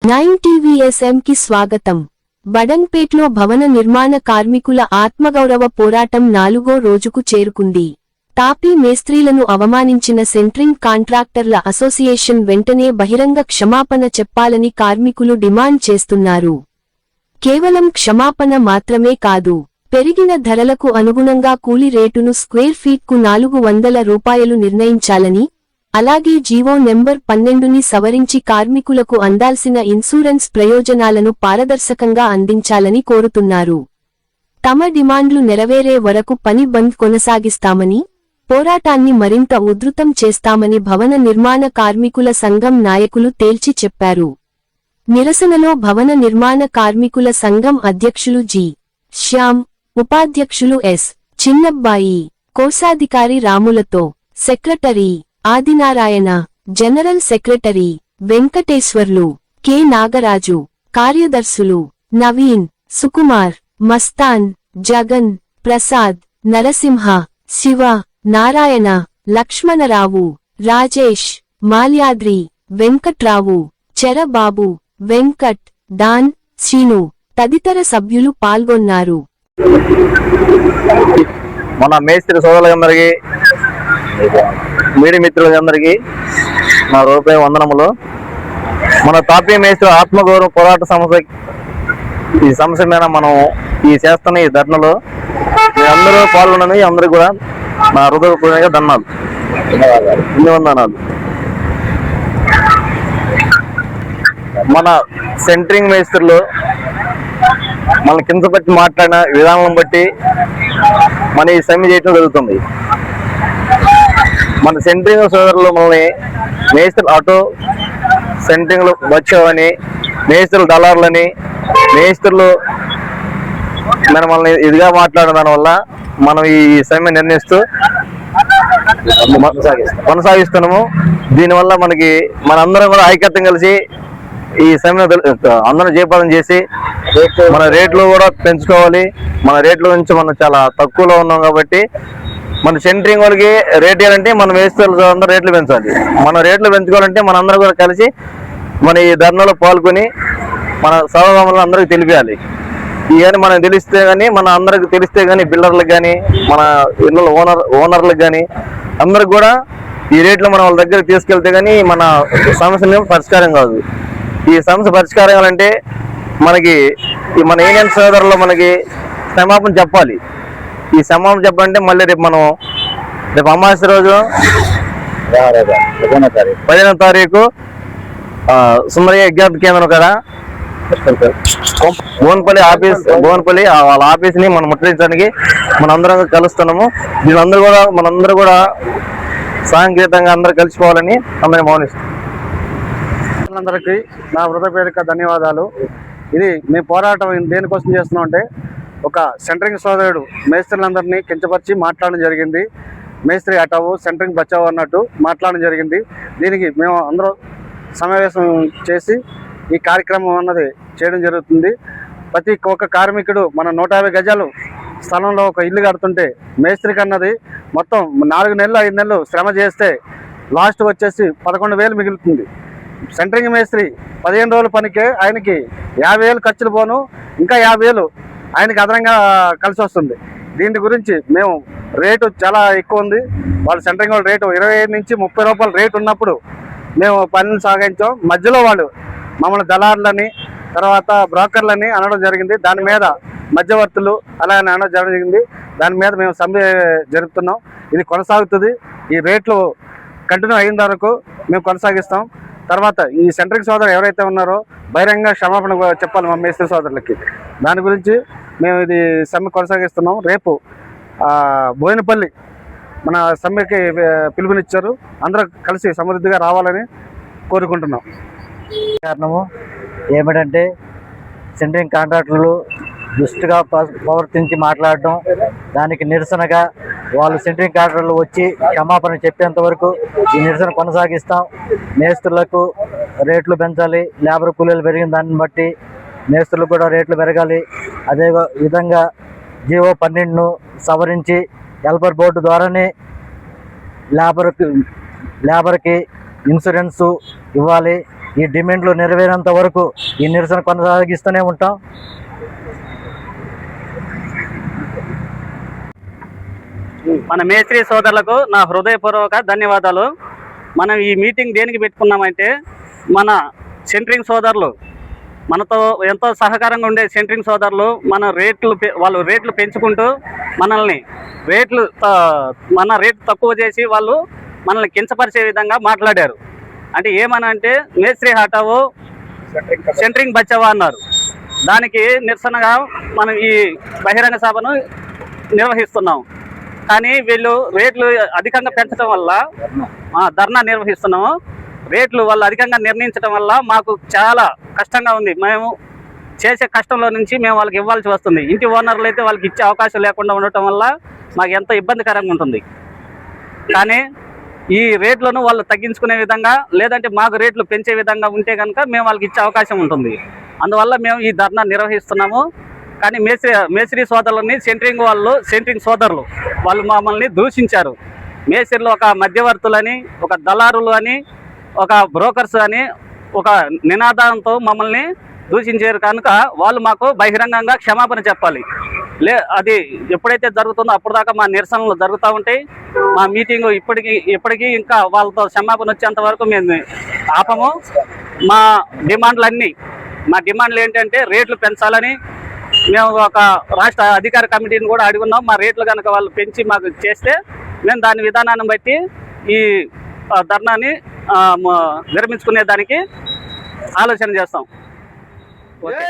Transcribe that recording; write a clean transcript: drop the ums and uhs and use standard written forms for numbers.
9 TVSM కి స్వాగతం. బడన్పేట్లో భవన నిర్మాణ కార్మికుల ఆత్మగౌరవ పోరాటం 4వ రోజుకు చేరుకుంది. తాపీ మేస్త్రీలను అవమానించిన సెంట్రింగ్ కాంట్రాక్టర్ల అసోసియేషన్ వెంటనే బహిరంగ క్షమాపణ చెప్పాలని కార్మికులు డిమాండ్ చేస్తున్నారు. కేవలం క్షమాపణ మాత్రమే కాదు, పెరిగిన ధరలకు అనుగుణంగా కూలీ రేటును స్క్వేర్ ఫీట్కు 400 రూపాయలు నిర్ణయించాలని, అలాగే జీవో నెంబర్ 12ని సవరించి కార్మికులకు అందాల్సిన ఇన్సూరెన్స్ ప్రయోజనాలను పారదర్శకంగా అందించాలని కోరుతున్నారు. తమ డిమాండ్లు నెరవేరే వరకు పని బంద్ కొనసాగిస్తామని, పోరాటాన్ని మరింత ఉధృతం చేస్తామని భవన నిర్మాణ కార్మికుల సంఘం నాయకులు తేల్చి చెప్పారు. నిరసనలో భవన నిర్మాణ కార్మికుల సంఘం అధ్యక్షులు జి. శ్యామ్, ఉపాధ్యక్షులు ఎస్. చిన్నబ్బాయి, కోశాధికారి రాములతో, secretary Adinarayana, general secretary Venkateswarlu, K. Nagaraju, కార్యదర్శులు నవీన్, సుకుమార్, మస్తాన్, జగన్, ప్రసాద్, నరసింహ, శివ, నారాయణ, లక్ష్మణరావు, రాజేష్, మాల్యాద్రి, వెంకట్రావు, చెరబాబు, వెంకట్, డాన్, శ్రీను తదితర సభ్యులు పాల్గొన్నారు. మన మేస్త్రి సోదరులందరికీ, మీడియా మిత్రులందరికీ నా రూపాయి వందనములు. మన తాపీ మేస్త్రి ఆత్మగౌరవ పోరాట ఈ సమస్య మీద మనం ఈ చేస్తున్న ఈ ధర్నలో అందరూ పాల్గొనని అందరూ కూడా నా హృదయపూర్వకంగా ధన్యవాదాలు. మన సెంట్రింగ్ మేస్త్రులు మన కింద పెట్టి మాట్లాడిన విధానం బట్టి మన ఈ సమ్మె చేయడం జరుగుతుంది. మన సెంట్రింగ్ సోదరులు మనల్ని మేస్త్రులు ఆటో సెంట్రింగ్లు వచ్చావని, మేస్త్రులు డలార్లని, మేస్త్రులు మనల్ని ఇదిగా మాట్లాడిన దానివల్ల మనం ఈ సమ్మె నిర్ణయిస్తూ కొనసాగిస్తున్నాము. దీనివల్ల మనందరం కూడా ఐక్యతం కలిసి ఈ సమ్మె అందరం జయప్రదం చేసి మన రేట్లు కూడా పెంచుకోవాలి. మన రేట్ల నుంచి మనం చాలా తక్కువలో ఉన్నాం కాబట్టి మన సెంట్రింగ్ వాళ్ళకి రేట్ ఇవ్వాలంటే మన మేస్త్రులు అందరూ రేట్లు పెంచాలి. మన రేట్లు పెంచుకోవాలంటే మనందరం కూడా కలిసి మన ఈ ధర్నాలో పాల్గొని మన సహోదరులు అందరికీ తెలియాలి. ఇవన్నీ మనం తెలిస్తే కానీ, మన అందరికి తెలిస్తే కానీ, బిల్డర్లకు కానీ, మన ఇళ్ళ ఓనర్లకు కానీ అందరికి కూడా ఈ రేట్లు మనం వాళ్ళ దగ్గర తీసుకెళ్తే కానీ మన సమస్య పరిష్కారం కాదు. ఈ సమస్య పరిష్కారం కావాలంటే మన యూనియన్ సోదరులు మనకి క్షమాపణ చెప్పాలి. ఈ క్షమాపణ చెప్పాలంటే మళ్ళీ రేపు అమావాస్య రోజు 15వ తారీఖు సుందరయ్య విజ్ఞప్తి కేంద్రం కదా భువనపల్లి వాళ్ళ ఆఫీస్ని మనం ముట్టడించడానికి మనందరం కలుస్తున్నాము. మనందరూ కూడా సాంకేతికంగా అందరూ కలిసిపోవాలని అందరినీ మౌనిస్తున్నాం. అందరికీ నా హృదయపూర్వక ధన్యవాదాలు. ఇది మేము పోరాటం దేనికోసం చేస్తున్నాం అంటే, ఒక సెంట్రింగ్ సోదరుడు మేస్త్రులందరినీ కించపరిచి మాట్లాడడం జరిగింది. మేస్త్రి హటావు సెంట్రింగ్ బచావు అన్నట్టు మాట్లాడడం జరిగింది. దీనికి మేము అందరూ సమావేశం చేసి ఈ కార్యక్రమం అన్నది చేయడం జరుగుతుంది. ప్రతి ఒక్క కార్మికుడు మన 150 గజాలు స్థలంలో ఒక ఇల్లు కడుతుంటే మేస్త్రికి అన్నది మొత్తం 4 నెలలు 5 నెలలు శ్రమ చేస్తే లాస్ట్ వచ్చేసి 11,000 మిగులుతుంది. సెంట్రింగ్ మేస్త్రి 15 రోజుల పనికే ఆయనకి 50,000 ఖర్చులు పోను, ఇంకా 50,000 ఆయనకి అదనంగా కలిసి వస్తుంది. దీని గురించి మేము రేటు చాలా ఎక్కువ ఉంది. వాళ్ళు సెంట్రింగ్ వాళ్ళ రేటు 25 నుంచి 30 రూపాయల రేటు ఉన్నప్పుడు మేము పనిని సాగించాం. మధ్యలో వాళ్ళు మమ్మల్ని దళారులని, తర్వాత బ్రోకర్లని అనడం జరిగింది. దాని మీద మధ్యవర్తులు అలాగని అనడం జరిగింది. దాని మీద మేము సమ్మె జరుపుతున్నాం. ఇది కొనసాగుతుంది. ఈ రేట్లు కంటిన్యూ అయిన వరకు మేము కొనసాగిస్తాం. తర్వాత ఈ సెంట్రింగ్ సోదరులు ఎవరైతే ఉన్నారో బహిరంగ క్షమాపణ చెప్పాలి మా మేస్త్రి సోదరులకి. దాని గురించి మేము ఇది సమ్మె కొనసాగిస్తున్నాం. రేపు బోయినపల్లి మన సమ్మెకి పిలుపునిచ్చారు. అందరూ కలిసి సమృద్ధిగా రావాలని కోరుకుంటున్నాం. కారణము ఏమిటంటే, సెంట్రింగ్ కాంట్రాక్టర్లు దుష్టుగా ప్రవర్తించి మాట్లాడటం, దానికి నిరసనగా వాళ్ళు సెంట్రింగ్ కాంట్రాక్టర్లు వచ్చి క్షమాపణ చెప్పేంత వరకు ఈ నిరసన కొనసాగిస్తాం. మేస్త్రులకు రేట్లు పెంచాలి, లేబర్ కూలీలు పెరిగిన దాన్ని బట్టి మేస్త్రులకు కూడా రేట్లు పెరగాలి. అదే విధంగా జీవో 12ను సవరించి హెల్పర్ బోర్డు ద్వారానే లేబర్కి ఇన్సూరెన్సు ఇవ్వాలి. ఈ డిమాండ్లు నెరవేరేంత వరకు ఈ నిరసన కొనసాగిస్తూనే ఉంటాం. మన మేస్త్రి సోదరులకు నా హృదయపూర్వక ధన్యవాదాలు. మనం ఈ మీటింగ్ దేనికి పెట్టుకున్నామంటే మన సెంట్రింగ్ సోదరులు, మనతో ఎంతో సహకారంగా ఉండే సెంట్రింగ్ సోదరులు వాళ్ళు రేట్లు పెంచుకుంటూ మనల్ని మన రేట్లు తక్కువ చేసి వాళ్ళు మనల్ని కించపరిచే విధంగా మాట్లాడారు. అంటే ఏమనంటే మేస్త్రి హటావో సెంట్రింగ్ బచావో అన్నారు. దానికి నిరసనగా మనం ఈ బహిరంగ సభను నిర్వహిస్తున్నాం. కానీ వీళ్ళు రేట్లు అధికంగా పెంచడం వల్ల ధర్నా నిర్వహిస్తున్నాము. రేట్లు వాళ్ళు అధికంగా నిర్ణయించడం వల్ల మాకు చాలా కష్టంగా ఉంది. మేము చేసే కష్టంలో నుంచి మేము వాళ్ళకి ఇవ్వాల్సి వస్తుంది. ఇంటి ఓనర్లు అయితే వాళ్ళకి ఇచ్చే అవకాశం లేకుండా ఉండటం వల్ల మాకు ఎంతో ఇబ్బందికరంగా ఉంటుంది. కానీ ఈ రేట్లను వాళ్ళు తగ్గించుకునే విధంగా లేదంటే మాకు రేట్లు పెంచే విధంగా ఉంటే కనుక మేము వాళ్ళకి ఇచ్చే అవకాశం ఉంటుంది. అందువల్ల మేము ఈ ధర్నా నిర్వహిస్తున్నాము. కానీ మేస్త్రి సోదరులని సెంట్రింగ్ సోదరులు వాళ్ళు మమ్మల్ని దూషించారు. మేస్త్రిలు ఒక మధ్యవర్తులని, ఒక దళారులు అని, ఒక బ్రోకర్స్ అని ఒక నినాదంతో మమ్మల్ని దూషించారు. కనుక వాళ్ళు మాకు బహిరంగంగా క్షమాపణ చెప్పాలి. అది ఎప్పుడైతే జరుగుతుందో అప్పుడు దాకా మా నిరసనలు జరుగుతూ ఉంటాయి. మా మీటింగ్ ఇప్పటికీ ఇంకా వాళ్ళతో క్షమాపణ వచ్చేంత వరకు మేము ఆపము. మా డిమాండ్లు ఏంటంటే రేట్లు పెంచాలని మేము ఒక రాష్ట్ర అధికార కమిటీని కూడా అడుగున్నాం. మా రేట్లు కనుక వాళ్ళు పెంచి మాకు చేస్తే మేము దాని విధానాన్ని బట్టి ఈ ధర్నాని విరమించుకునే దానికి ఆలోచన చేస్తాం. ఓకే.